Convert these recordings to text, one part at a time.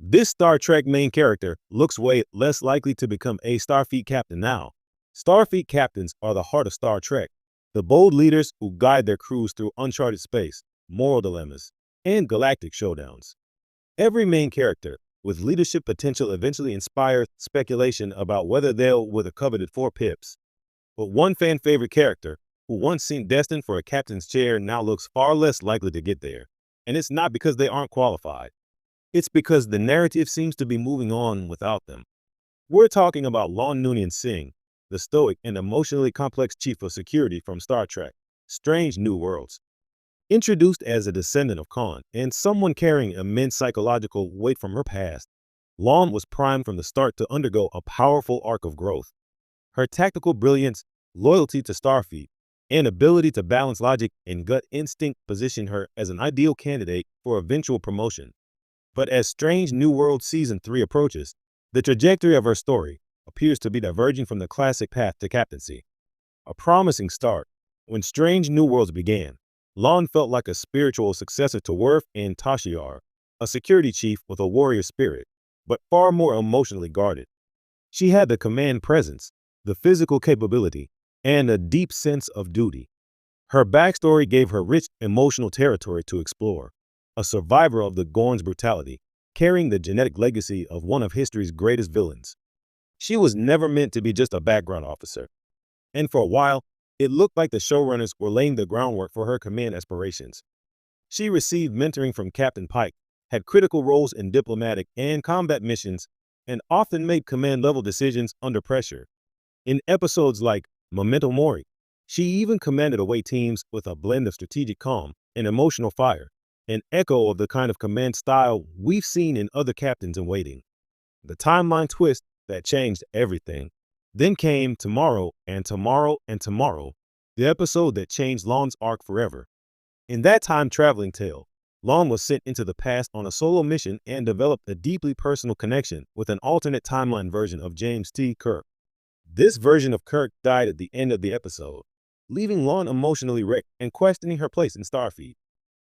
This Star Trek main character looks way less likely to become a Starfleet captain now. Starfleet captains are the heart of Star Trek, the bold leaders who guide their crews through uncharted space, moral dilemmas, and galactic showdowns. Every main character with leadership potential eventually inspires speculation about whether they'll with the coveted 4 pips. But one fan favorite character, who once seemed destined for a captain's chair, now looks far less likely to get there. And it's not because they aren't qualified. It's because the narrative seems to be moving on without them. We're talking about Lon Noonien Singh, the stoic and emotionally complex chief of security from Star Trek, Strange New Worlds. Introduced as a descendant of Khan and someone carrying immense psychological weight from her past, Lon was primed from the start to undergo a powerful arc of growth. Her tactical brilliance, loyalty to Starfleet, and ability to balance logic and gut instinct position her as an ideal candidate for eventual promotion. But as Strange New World Season 3 approaches, the trajectory of her story appears to be diverging from the classic path to captaincy. A promising start. When Strange New Worlds began, Lon felt like a spiritual successor to Worf and Tashiar, a security chief with a warrior spirit, but far more emotionally guarded. She had the command presence, the physical capability, and a deep sense of duty. Her backstory gave her rich emotional territory to explore. A survivor of the Gorn's brutality, carrying the genetic legacy of one of history's greatest villains. She was never meant to be just a background officer. And for a while, it looked like the showrunners were laying the groundwork for her command aspirations. She received mentoring from Captain Pike, had critical roles in diplomatic and combat missions, and often made command-level decisions under pressure. In episodes like Memento Mori, she even commanded away teams with a blend of strategic calm and emotional fire, an echo of the kind of command style we've seen in other captains in waiting. The timeline twist that changed everything. Then came Tomorrow and Tomorrow and Tomorrow, the episode that changed Lon's arc forever. In that time-traveling tale, Lon was sent into the past on a solo mission and developed a deeply personal connection with an alternate timeline version of James T. Kirk. This version of Kirk died at the end of the episode, leaving Lon emotionally wrecked and questioning her place in Starfleet.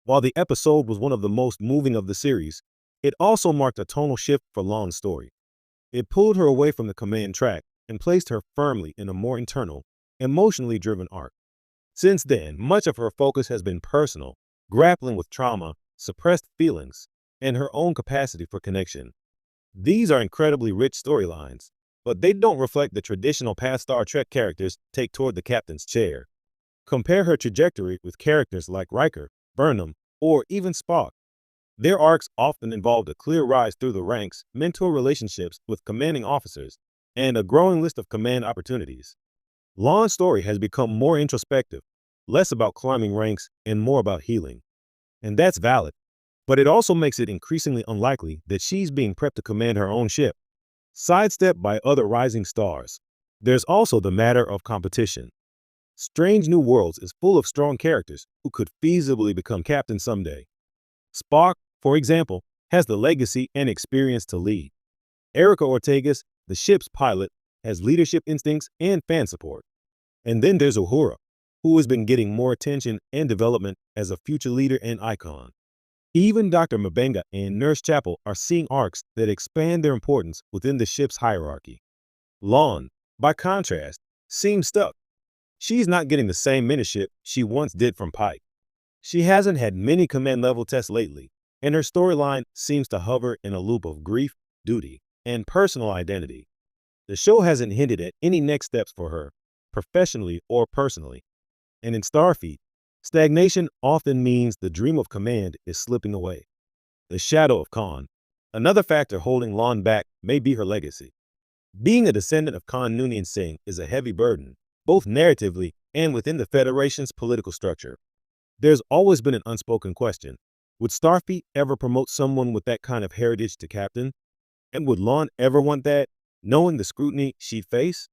While the episode was one of the most moving of the series, it also marked a tonal shift for Lon's story. It pulled her away from the command track and placed her firmly in a more internal, emotionally driven arc. Since then, much of her focus has been personal, grappling with trauma, suppressed feelings, and her own capacity for connection. These are incredibly rich storylines, but they don't reflect the traditional path Star Trek characters take toward the captain's chair. Compare her trajectory with characters like Riker, Burnham, or even Spock. Their arcs often involved a clear rise through the ranks, mentor relationships with commanding officers, and a growing list of command opportunities. Lon's story has become more introspective, less about climbing ranks and more about healing. And that's valid, but it also makes it increasingly unlikely that she's being prepped to command her own ship, sidestepped by other rising stars. There's also the matter of competition. Strange New Worlds is full of strong characters who could feasibly become captains someday. Spock, for example, has the legacy and experience to lead. Erica Ortegas, the ship's pilot, has leadership instincts and fan support. And then there's Uhura, who has been getting more attention and development as a future leader and icon. Even Dr. Mabenga and Nurse Chapel are seeing arcs that expand their importance within the ship's hierarchy. Lon, by contrast, seems stuck. She's not getting the same mentorship she once did from Pike. She hasn't had many command-level tests lately, and her storyline seems to hover in a loop of grief, duty, and personal identity. The show hasn't hinted at any next steps for her, professionally or personally. And in Starfleet, stagnation often means the dream of command is slipping away. The shadow of Khan. Another factor holding Lon back may be her legacy. Being a descendant of Khan Noonien Singh is a heavy burden, both narratively and within the Federation's political structure. There's always been an unspoken question. Would Starfleet ever promote someone with that kind of heritage to captain? And would Lon ever want that, knowing the scrutiny she'd face?